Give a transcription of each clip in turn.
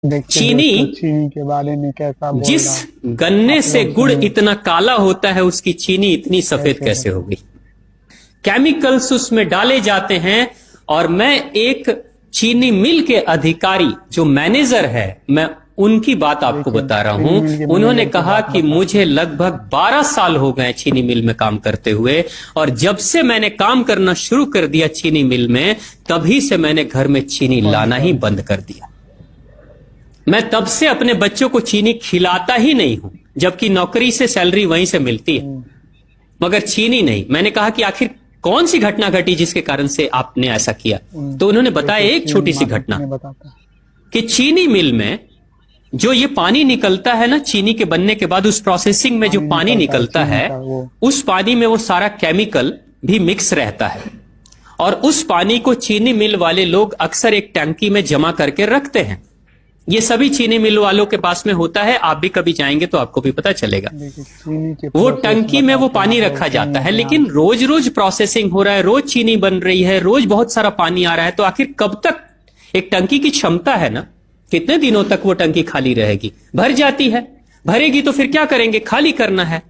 चीनी चीनी के बारे में कैसा बोल जिस रहा गन्ने से गुड़ सुनिए। इतना काला होता है, उसकी चीनी इतनी सफेद कैसे हो गई? केमिकल्स उसमें डाले जाते हैं। और मैं एक चीनी मिल के अधिकारी जो मैनेजर है, मैं उनकी बात आपको बता रहा हूं। उन्होंने कहा कि मुझे लगभग 12 साल हो गए चीनी मिल में काम करते हुए, और जब से मैंने काम करना शुरू कर दिया चीनी मिल में, तभी से मैंने घर में चीनी लाना ही बंद कर दिया। मैं तब से अपने बच्चों को चीनी खिलाता ही नहीं हूं, जबकि नौकरी से सैलरी वहीं से मिलती है, मगर चीनी नहीं। मैंने कहा कि आखिर कौन सी घटना घटी जिसके कारण से आपने ऐसा किया? तो उन्होंने बताया एक छोटी सी घटना कि चीनी मिल में जो ये पानी निकलता है ना, चीनी के बनने के बाद उस प्रोसेसिंग में जो पानी निकलता है, उस पानी में वो सारा केमिकल भी मिक्स रहता है, और उस पानी को चीनी मिल वाले लोग अक्सर एक टंकी में जमा करके रखते हैं। ये सभी चीनी मिल वालों के पास में होता है, आप भी कभी जाएंगे तो आपको भी पता चलेगा। वो टंकी में वो पानी रखा जाता है, लेकिन रोज रोज प्रोसेसिंग हो रहा है, रोज चीनी बन रही है, रोज बहुत सारा पानी आ रहा है, तो आखिर कब तक एक टंकी की क्षमता है ना, कितने दिनों तक वो टंकी खाली रहेगी? भर जाती है, भरेगी तो फिर क्या करेंगे? खाली करना है।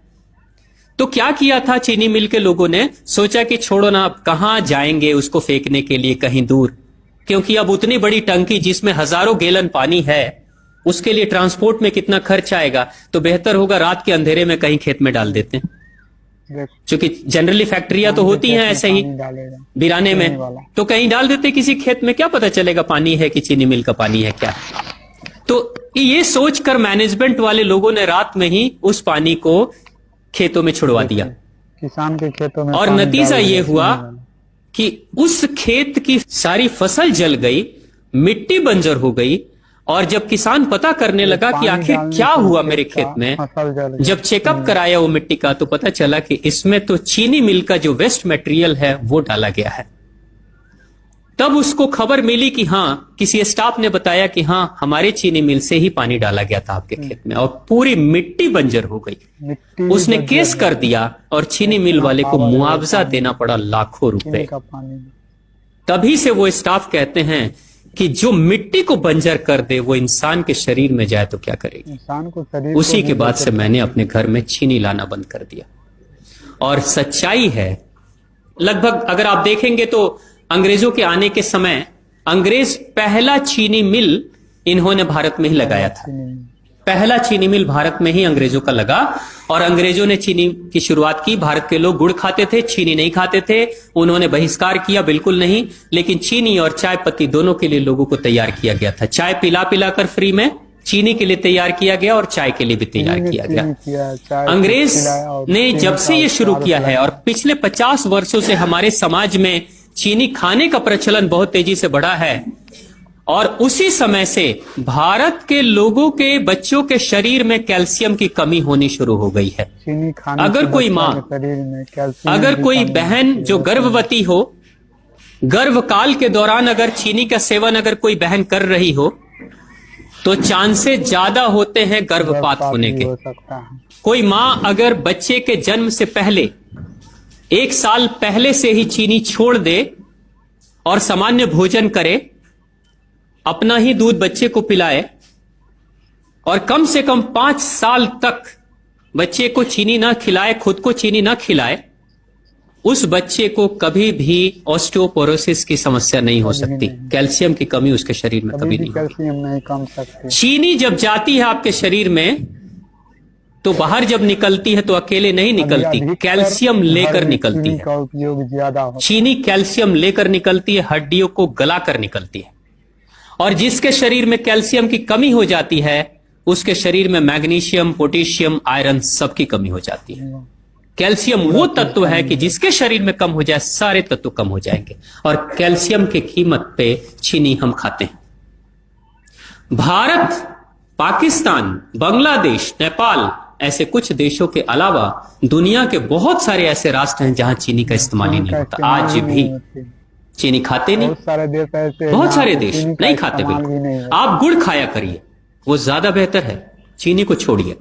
तो क्या किया था चीनी मिल के लोगों ने? सोचा कि छोड़ो ना, अब कहां जाएंगे उसको फेंकने के लिए कहीं दूर, क्योंकि अब उतनी बड़ी टंकी जिसमें हजारों गैलन पानी है, उसके लिए ट्रांसपोर्ट में कितना खर्च आएगा, तो बेहतर होगा रात के अंधेरे में कहीं खेत में डाल देते हैं। क्योंकि जनरली फैक्ट्रियां तो होती हैं ऐसे ही बिराने में, तो कहीं डाल देते किसी खेत में, क्या पता चलेगा पानी है कि चीनी मिल का पानी है क्या। तो ये सोचकर मैनेजमेंट वाले लोगों ने रात में ही उस पानी को खेतों में छुड़वा दिया, किसान के खेतों में, और नतीजा ये हुआ कि उस खेत की सारी फसल जल गई, मिट्टी बंजर हो गई। और जब किसान पता करने लगा कि आखिर क्या हुआ मेरे खेत में, जब चेकअप कराया वो मिट्टी का, तो पता चला कि इसमें तो चीनी मिल का जो वेस्ट मटेरियल है वो डाला गया है। तब उसको खबर मिली कि हाँ, किसी स्टाफ ने बताया कि हाँ, हमारे चीनी मिल से ही पानी डाला गया था आपके खेत में, और पूरी मिट्टी बंजर हो गई। उसने केस कर दिया और चीनी मिल वाले को मुआवजा देना पड़ा लाखों रुपए। तभी से वो स्टाफ कहते हैं कि जो मिट्टी को बंजर कर दे वो इंसान के शरीर में जाए तो क्या करेगी। उसी के बाद से मैंने अपने घर में चीनी लाना बंद कर दिया। और सच्चाई है, लगभग अगर आप देखेंगे तो अंग्रेजों के आने के समय अंग्रेज पहला चीनी मिल इन्होंने भारत में ही लगाया था। पहला चीनी मिल भारत में ही अंग्रेजों का लगा, और अंग्रेजों ने चीनी की शुरुआत की। भारत के लोग गुड़ खाते थे, चीनी नहीं खाते थे, उन्होंने बहिष्कार किया, बिल्कुल नहीं। लेकिन चीनी और चाय पत्ती दोनों के लिए लोगों को तैयार किया गया था। चाय पिला पिलाकर फ्री में, चीनी के लिए तैयार किया गया और चाय के लिए भी तैयार किया गया। अंग्रेज ने जब से ये शुरू किया है, और पिछले 50 वर्षों से हमारे समाज में चीनी खाने का प्रचलन बहुत तेजी से बढ़ा है, और उसी समय से भारत के लोगों के बच्चों के शरीर में कैल्शियम की कमी होनी शुरू हो गई है। अगर कोई माँ, अगर कोई बहन जो गर्भवती हो, गर्भकाल के दौरान अगर चीनी का सेवन अगर कोई बहन कर रही हो, तो चांसेस ज्यादा होते हैं गर्भपात होने के। कोई माँ अगर बच्चे के जन्म से पहले 1 साल पहले से ही चीनी छोड़ दे और सामान्य भोजन करे, अपना ही दूध बच्चे को पिलाए, और कम से कम 5 साल तक बच्चे को चीनी ना खिलाए, खुद को चीनी ना खिलाए, उस बच्चे को कभी भी ऑस्टियोपोरोसिस की समस्या नहीं हो सकती। कैल्शियम की कमी उसके शरीर में कभी नहीं होगी। चीनी जब जाती है आपके शरीर में, तो बाहर जब निकलती है तो अकेले नहीं निकलती, कैल्शियम लेकर निकलती है। चीनी कैल्शियम लेकर निकलती है, हड्डियों को गलाकर निकलती है। और जिसके शरीर में कैल्शियम की कमी हो जाती है, उसके शरीर में मैग्नीशियम, पोटेशियम, आयरन सबकी कमी हो जाती है। कैल्शियम वो तत्व है कि जिसके शरीर में कम हो जाए, सारे तत्व कम हो जाएंगे। और कैल्शियम की कीमत पे चीनी हम खाते हैं। भारत, पाकिस्तान, बांग्लादेश, नेपाल, ऐसे कुछ देशों के अलावा दुनिया के बहुत सारे ऐसे राष्ट्र हैं जहां चीनी का इस्तेमाल ही नहीं होता। आज भी चीनी खाते नहीं, बहुत सारे देश नहीं खाते बिल्कुल। आप गुड़ खाया करिए, वो ज्यादा बेहतर है, चीनी को छोड़िए।